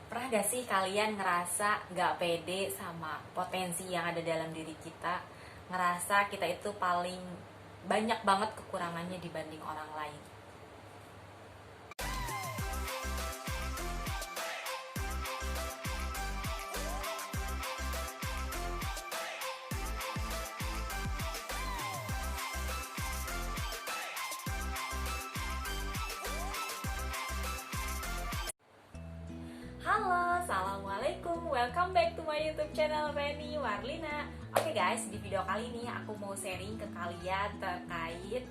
Pernah gak sih kalian ngerasa gak pede sama potensi yang ada dalam diri kita? Ngerasa kita itu paling banyak banget kekurangannya dibanding orang lain. Halo, assalamualaikum, welcome back to my YouTube channel Reni Warlina. Oke guys, di video kali ini aku mau sharing ke kalian terkait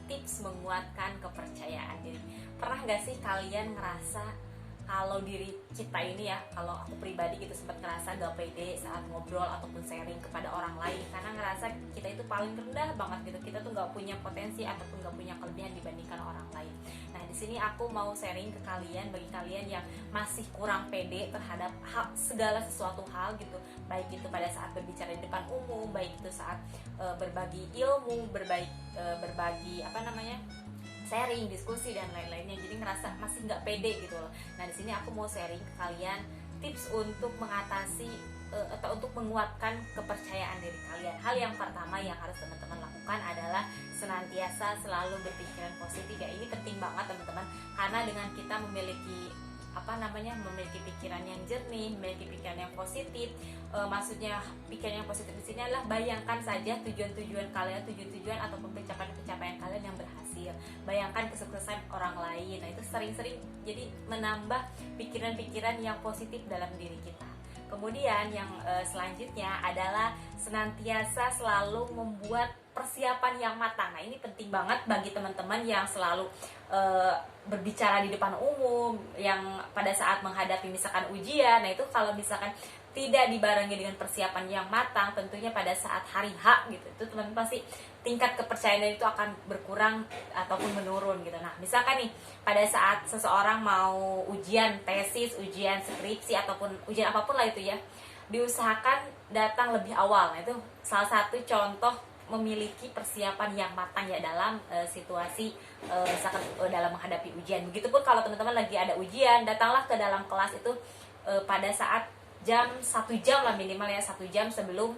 tips menguatkan kepercayaan diri. Pernah gak sih kalian ngerasa kalau diri kita ini ya, kalau aku pribadi gitu sempat ngerasa gak pede saat ngobrol ataupun sharing kepada orang lain, karena ngerasa kita itu paling rendah banget gitu, kita tuh gak punya potensi ataupun gak punya kelebihan dibandingkan orang lain. Nah, di sini aku mau sharing ke kalian, bagi kalian yang masih kurang pede terhadap segala sesuatu hal gitu, baik itu pada saat berbicara di depan umum, baik itu saat berbagi ilmu, berbagi sharing, diskusi dan lain-lainnya. Jadi ngerasa masih nggak pede gitu loh. Nah, di sini aku mau sharing ke kalian tips untuk mengatasi atau untuk menguatkan kepercayaan diri kalian. Hal yang pertama yang harus teman-teman lakukan adalah senantiasa selalu berpikiran positif. Ya, ini penting banget teman-teman, karena dengan kita memiliki memiliki pikiran yang jernih, memiliki pikiran yang positif. Maksudnya pikiran yang positif di sini adalah bayangkan saja tujuan-tujuan kalian, tujuan-tujuan ataupun pencapaian-pencapaian kalian yang berhasil. Bayangkan kesuksesan orang lain. Nah, itu sering-sering jadi menambah pikiran-pikiran yang positif dalam diri kita. Kemudian yang selanjutnya adalah senantiasa selalu membuat persiapan yang matang. Nah, ini penting banget bagi teman-teman yang selalu berbicara di depan umum, yang pada saat menghadapi misalkan ujian. Nah, itu kalau misalkan tidak dibarengi dengan persiapan yang matang, tentunya pada saat hari H gitu, itu teman-teman pasti tingkat kepercayaan itu akan berkurang ataupun menurun gitu. Nah, misalkan nih pada saat seseorang mau ujian tesis, ujian skripsi ataupun ujian apapun lah itu ya, diusahakan datang lebih awal. Nah, itu salah satu contoh memiliki persiapan yang matang ya dalam situasi misalkan dalam menghadapi ujian. Begitupun kalau teman-teman lagi ada ujian, datanglah ke dalam kelas itu pada saat jam 1 jam lah minimal ya, 1 jam sebelum,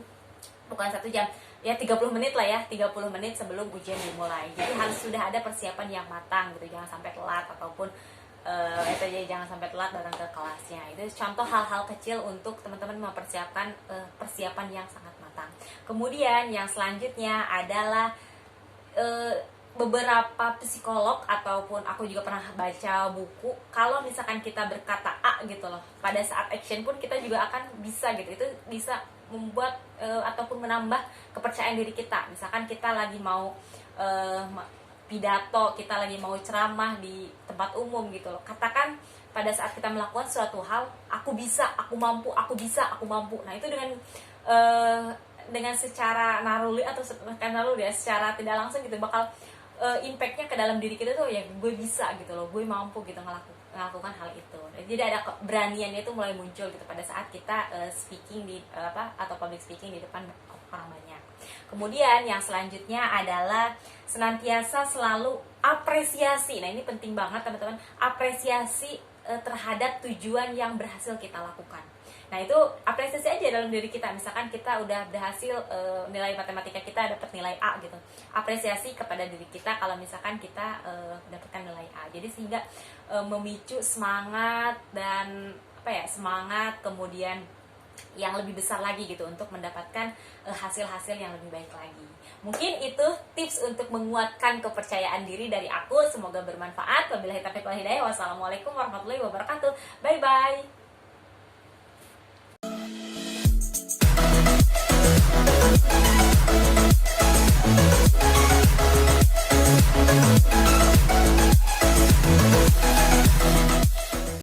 bukan 1 jam ya, 30 menit lah ya, 30 menit sebelum ujian dimulai. Jadi harus sudah ada persiapan yang matang gitu, jangan sampai telat ataupun jangan sampai telat datang ke kelasnya. Itu contoh hal-hal kecil untuk teman-teman mempersiapkan persiapan yang sangat matang. Kemudian yang selanjutnya adalah beberapa psikolog ataupun aku juga pernah baca buku, kalau misalkan kita berkata A gitu loh, pada saat action pun kita juga akan bisa gitu. Itu bisa membuat ataupun menambah kepercayaan diri kita. Misalkan kita lagi mau pidato, kita lagi mau ceramah di tempat umum gitu loh, katakan pada saat kita melakukan suatu hal, aku bisa, aku mampu, aku bisa, aku mampu. Nah, itu dengan secara naluri atau bukan naluri ya, secara tidak langsung gitu bakal impactnya ke dalam diri kita tuh ya, gue bisa gitu loh, gue mampu gitu melakukan hal itu. Jadi ada keberaniannya itu mulai muncul gitu pada saat kita speaking di atau public speaking di depan orang banyak. Kemudian yang selanjutnya adalah senantiasa selalu apresiasi. Nah, ini penting banget teman-teman, apresiasi terhadap tujuan yang berhasil kita lakukan. Nah, itu apresiasi aja dalam diri kita. Misalkan kita udah berhasil nilai matematika kita dapat nilai A gitu, apresiasi kepada diri kita kalau misalkan kita dapatkan nilai A. Jadi sehingga memicu semangat dan semangat kemudian yang lebih besar lagi gitu untuk mendapatkan hasil-hasil yang lebih baik lagi. Mungkin itu tips untuk menguatkan kepercayaan diri dari aku. Semoga bermanfaat. Wabillahi taufiq wal hidayah. Wassalamualaikum warahmatullahi wabarakatuh. Bye bye.